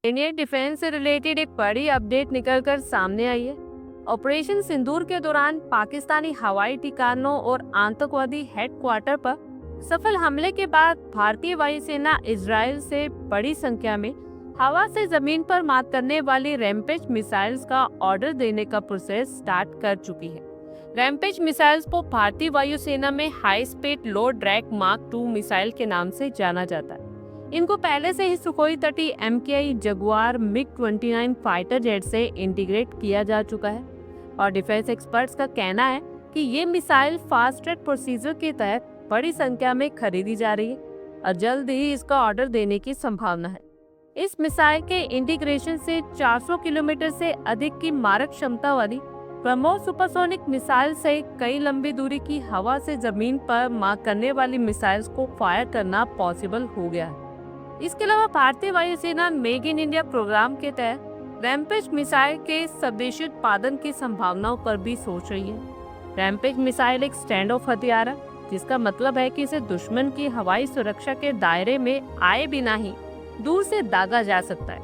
Indian defence से related एक बड़ी अपडेट निकलकर सामने आई है। ऑपरेशन सिंदूर के दौरान पाकिस्तानी हवाई ठिकानों और आतंकवादी हेडक्वार्टर पर सफल हमले के बाद भारतीय वायुसेना इजराइल से बड़ी संख्या में हवा से जमीन पर मार करने वाली रैम्पेज मिसाइल्स का ऑर्डर देने का प्रोसेस स्टार्ट कर चुकी है। रैम्पेज मिसाइल्स को भारतीय वायुसेना में high speed low drag mark 2 missile के नाम से जाना जाता है। इनको पहले से ही Sukhoi 30 MKI Jaguar MiG-29 fighter jet से इंटीग्रेट किया जा चुका है और डिफेंस एक्सपर्ट्स का कहना है कि ये मिसाइल फास्ट ट्रैक प्रोसीजर के तहत बड़ी संख्या में खरीदी जा रही है और जल्द ही इसका ऑर्डर देने की संभावना है। इस मिसाइल के इंटीग्रेशन से 400 किलोमीटर से अधिक की मारक क्षमता वाली ब्रह्मोस सुपरसोनिक मिसाइल से कई लंबी दूरी की हवा से जमीन पर मार करने वाली मिसाइल्स को फायर करना पॉसिबल हो गया है। इसके अलावा भारतीय वायुसेना मेक इन इंडिया प्रोग्राम के तहत रैम्पेज मिसाइल के स्वदेशी उत्पादन की संभावनाओं पर भी सोच रही है। रैम्पेज मिसाइल एक स्टैंड ऑफ हथियार है, जिसका मतलब है कि इसे दुश्मन की हवाई सुरक्षा के दायरे में आए बिना ही दूर से दागा जा सकता है।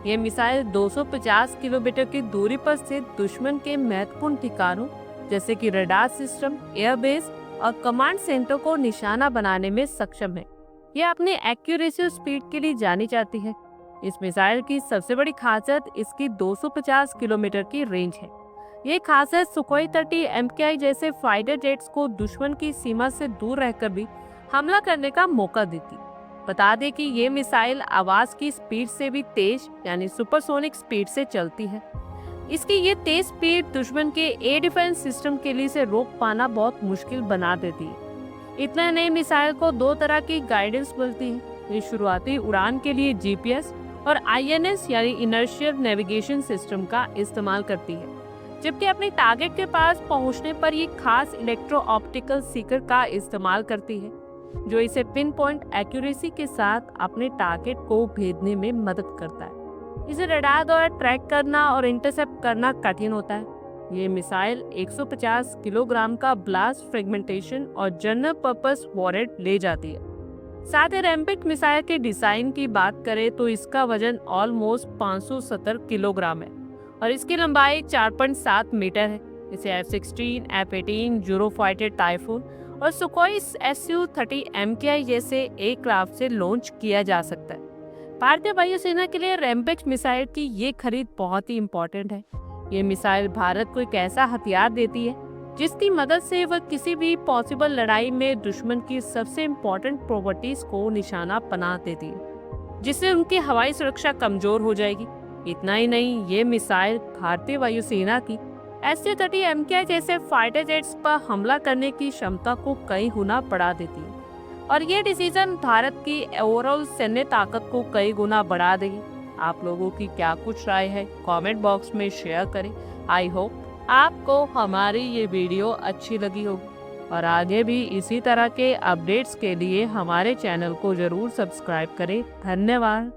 ये मिसाइल 250 किलोमीटर की दूरी पर स्थित दुश्मन के महत्वपूर्ण ठिकानों जैसे कि रडार सिस्टम, एयरबेस और कमांड सेंटर को निशाना बनाने में सक्षम है। यह अपनी एक्यूरेसी और स्पीड के लिए जानी जाती है। इस मिसाइल की सबसे बड़ी खासियत इसकी 250 किलोमीटर की रेंज है। ये खासियत सुखोई 30 MKI जैसे फाइटर जेट्स को दुश्मन की सीमा से दूर रहकर भी हमला करने का मौका देती। बता दें कि ये मिसाइल आवाज की स्पीड से भी तेज यानी सुपरसोनिक स्पीड से चलती है। इसकी ये तेज स्पीड दुश्मन के एयर डिफेंस सिस्टम के लिए इसे रोक पाना बहुत मुश्किल बना देती है। इतना नई मिसाइल को 2 तरह की गाइडेंस मिलती है। ये शुरुआती उड़ान के लिए GPS और INS यानी इनर्शियल नेविगेशन सिस्टम का इस्तेमाल करती है, जबकि अपने टारगेट के पास पहुंचने पर ये खास इलेक्ट्रो ऑप्टिकल सीकर का इस्तेमाल करती है, जो इसे पिन पॉइंट एक्यूरेसी के साथ अपने टारगेट को भेजने में मदद करता है। इसे रडार द्वारा ट्रैक करना और इंटरसेप्ट करना कठिन होता है। ये मिसाइल 150 किलोग्राम का ब्लास्ट फ्रेगमेंटेशन और जनरल पर्पस वॉरेट ले जाती है। साथ ही रैम्पेज मिसाइल के डिजाइन की बात करें तो इसका वजन ऑलमोस्ट 570 किलोग्राम है और इसकी लंबाई 4.7 मीटर है। इसे F-16, F-18, यूरोफाइटर टाइफून और सुखोई Su-30 MKI जैसे एयरक्राफ्ट से लॉन्च किया जा सकता है। भारतीय वायुसेना के लिए रैम्पेज मिसाइल की ये खरीद बहुत ही इम्पोर्टेंट है। ये मिसाइल भारत को एक ऐसा हथियार देती है जिसकी मदद से वह किसी भी पॉसिबल लड़ाई में दुश्मन की सबसे इम्पोर्टेंट प्रॉपर्टीज को निशाना बना देती है, जिससे उनकी हवाई सुरक्षा कमजोर हो जाएगी। इतना ही नहीं, ये मिसाइल भारतीय वायुसेना की Su-30 MKI जैसे फाइटर जेट्स पर हमला करने की क्षमता को कई गुना बढ़ा देती है और ये डिसीजन भारत की ओवरऑल सैन्य ताकत को कई गुना बढ़ा देगी। आप लोगों की क्या कुछ राय है, कमेंट बॉक्स में शेयर करें। आई होप आपको हमारी ये वीडियो अच्छी लगी होगी और आगे भी इसी तरह के अपडेट्स के लिए हमारे चैनल को जरूर सब्सक्राइब करें। धन्यवाद।